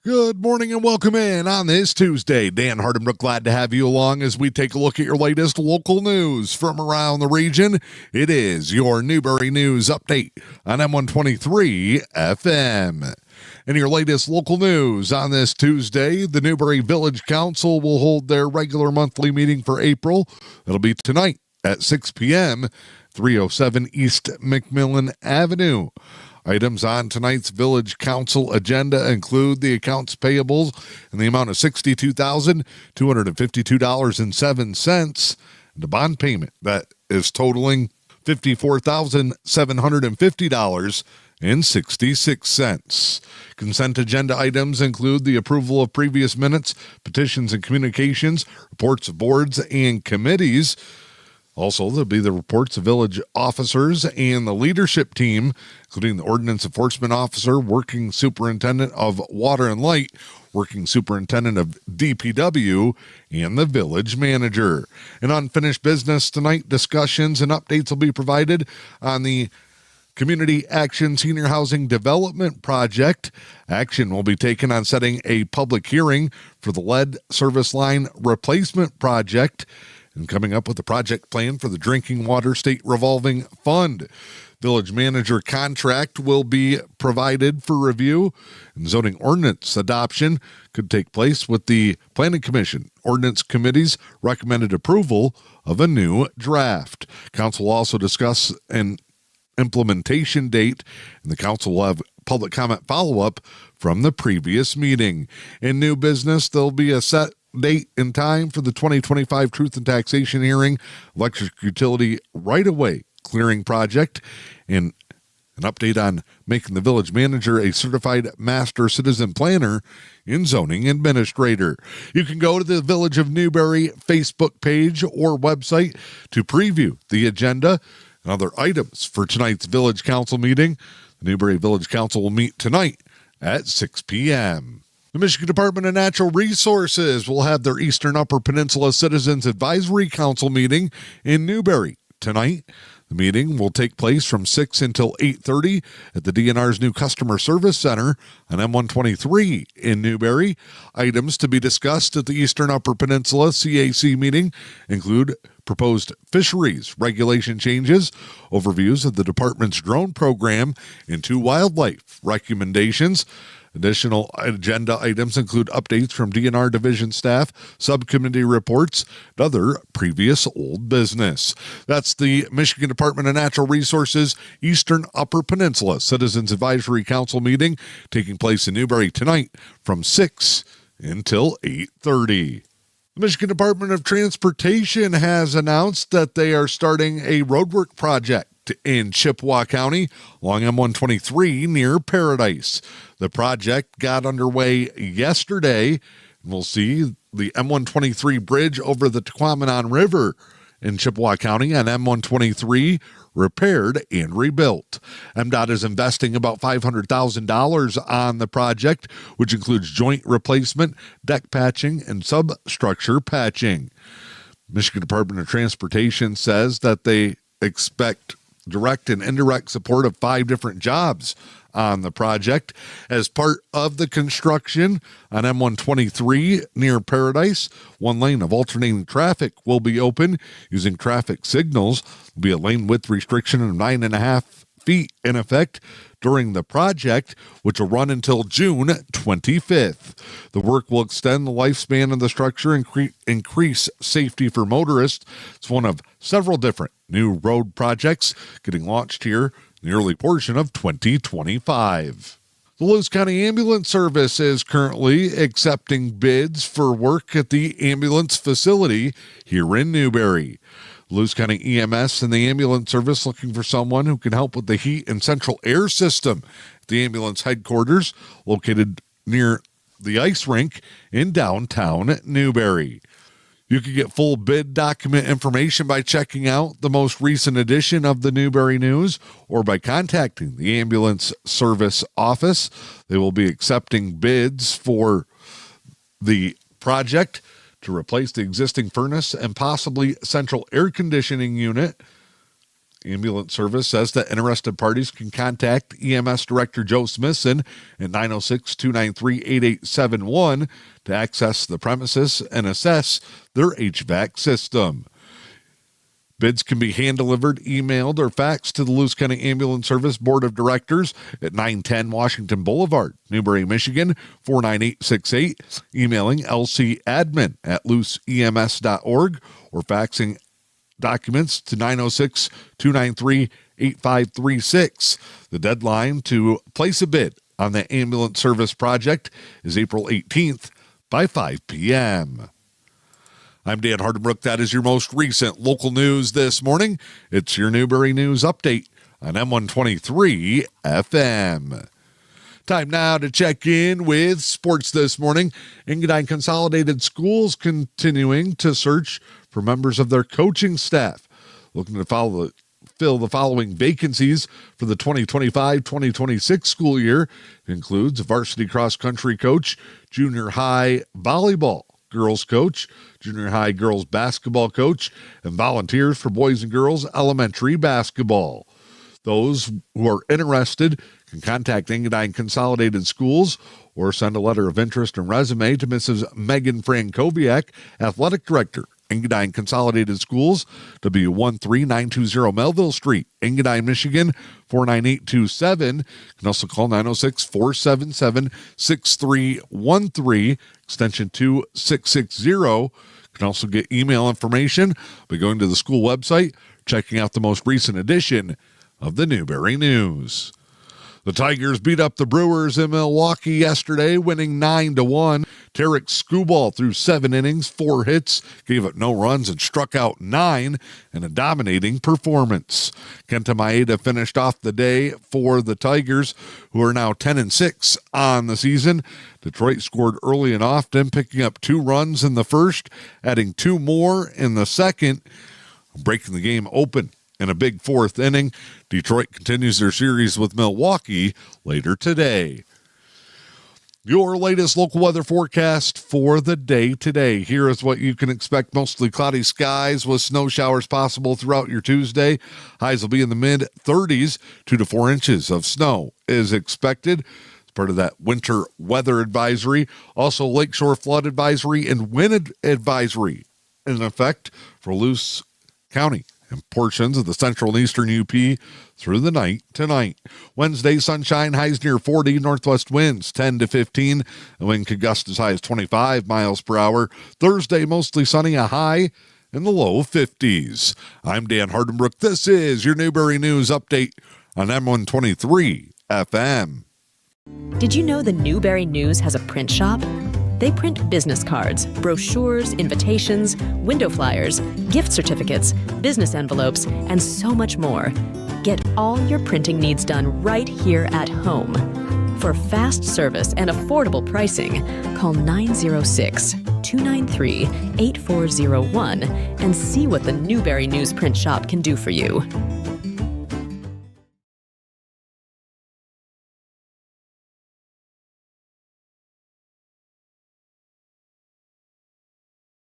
Good morning and welcome in on this Tuesday. Dan Hardenbrook, glad to have you along as we take a look at your latest local news from around the region. It is your Newberry News Update on M123 FM. In your latest local news on this Tuesday, the Newberry Village Council will hold their regular monthly meeting for April. It'll be tonight at 6 p.m., 307 East McMillan Avenue. Items on tonight's Village Council agenda include the accounts payables in the amount of $62,252.07 and a bond payment that is totaling $54,750.66. Consent agenda items include the approval of previous minutes, petitions and communications, reports of boards and committees. Also, there'll be the reports of village officers and the leadership team, including the ordinance enforcement officer, working superintendent of water and light, working superintendent of DPW, and the village manager. In unfinished business tonight, discussions and updates will be provided on the Community Action Senior Housing Development Project. Action will be taken on setting a public hearing for the lead service line replacement project and coming up with a project plan for the Drinking Water State Revolving Fund. Village manager contract will be provided for review, and zoning ordinance adoption could take place with the Planning Commission Ordinance Committee's recommended approval of a new draft. Council will also discuss an implementation date, and the council will have public comment follow-up from the previous meeting. In new business, there'll be a set date and time for the 2025 Truth and Taxation hearing, electric utility right-of-way clearing project, and an update on making the village manager a certified master citizen planner and zoning administrator. You can go to the Village of Newberry Facebook page or website to preview the agenda and other items for tonight's Village Council meeting. The Newberry Village Council will meet tonight at 6 p.m. The Michigan Department of Natural Resources will have their Eastern Upper Peninsula Citizens Advisory Council meeting in Newberry tonight. The meeting will take place from 6 until 8:30 at the DNR's new Customer Service Center on M123 in Newberry. Items to be discussed at the Eastern Upper Peninsula CAC meeting include proposed fisheries regulation changes, overviews of the department's drone program, and 2 wildlife recommendations. Additional agenda items include updates from DNR division staff, subcommittee reports, and other previous old business. That's the Michigan Department of Natural Resources Eastern Upper Peninsula Citizens Advisory Council meeting taking place in Newberry tonight from 6 until 8:30. The Michigan Department of Transportation has announced that they are starting a roadwork project in Chippewa County along M123 near Paradise. The project got underway yesterday, and we'll see the M123 bridge over the Tahquamenon River in Chippewa County on M123 repaired and rebuilt. MDOT is investing about $500,000 on the project, which includes joint replacement, deck patching, and substructure patching. Michigan Department of Transportation says that they expect direct and indirect support of 5 different jobs on the project. As part of the construction on M123 near Paradise, 1 lane of alternating traffic will be open using traffic signals. There'll be a lane width restriction of 9.5 feet in effect during the project, which will run until June 25th. The work will extend the lifespan of the structure and increase safety for motorists. It's one of several different new road projects getting launched here in the early portion of 2025. The Lewis County Ambulance Service is currently accepting bids for work at the ambulance facility here in Newberry. Lewis County EMS and the ambulance service looking for someone who can help with the heat and central air system at the ambulance headquarters located near the ice rink in downtown Newberry. You can get full bid document information by checking out the most recent edition of the Newberry News or by contacting the ambulance service office. They will be accepting bids for the project to replace the existing furnace and possibly central air conditioning unit Ambulance service says that interested parties can contact EMS Director Joe Smithson at 906-293-8871 to access the premises and assess their HVAC system. Bids can be hand-delivered, emailed, or faxed to the Luce County Ambulance Service Board of Directors at 910 Washington Boulevard, Newberry, Michigan, 49868, emailing lcadmin@luceems.org, or faxing documents to 906-293-8536. The deadline to place a bid on the ambulance service project is April 18th by 5 p.m. I'm Dan Hardenbrook. That is your most recent local news this morning. It's your Newberry News Update on M123 FM. Time now to check in with sports this morning. Engadine Consolidated Schools continuing to search for members of their coaching staff, looking to fill the following vacancies for the 2025-2026 school year. It includes a varsity cross-country coach, junior high volleyball girls coach, junior high girls basketball coach, and volunteers for boys and girls elementary basketball. Those who are interested can contact Engadine Consolidated Schools or send a letter of interest and resume to Mrs. Megan Frankowiak, Athletic Director, Engadine Consolidated Schools, W13920 Melville Street, Engadine, Michigan, 49827. You can also call 906-477-6313, extension 2660. You can also get email information by going to the school website, checking out the most recent edition of the Newberry News. The Tigers beat up the Brewers in Milwaukee yesterday, winning 9-1. Tarek Skubal threw 7 innings, 4 hits, gave up no runs, and struck out 9 in a dominating performance. Kenta Maeda finished off the day for the Tigers, who are now 10-6 on the season. Detroit scored early and often, picking up 2 runs in the first, adding 2 more in the second, breaking the game open in a big 4th inning. Detroit continues their series with Milwaukee later today. Your latest local weather forecast for the day today. Here is what you can expect. Mostly cloudy skies with snow showers possible throughout your Tuesday. Highs will be in the mid-30s. 2 to 4 inches of snow is expected. It's part of that winter weather advisory. Also, lakeshore flood advisory and wind advisory in effect for Luce County and portions of the central and eastern UP through the night tonight. Wednesday, sunshine, highs near 40, northwest winds 10 to 15. The wind could gust as high as 25 miles per hour. Thursday, mostly sunny, a high in the low 50s. I'm Dan Hardenbrook. This is your Newberry News Update on M123 FM. Did you know the Newberry News has a print shop? They print business cards, brochures, invitations, window flyers, gift certificates, business envelopes, and so much more. Get all your printing needs done right here at home. For fast service and affordable pricing, call 906-293-8401 and see what the Newberry News Print Shop can do for you.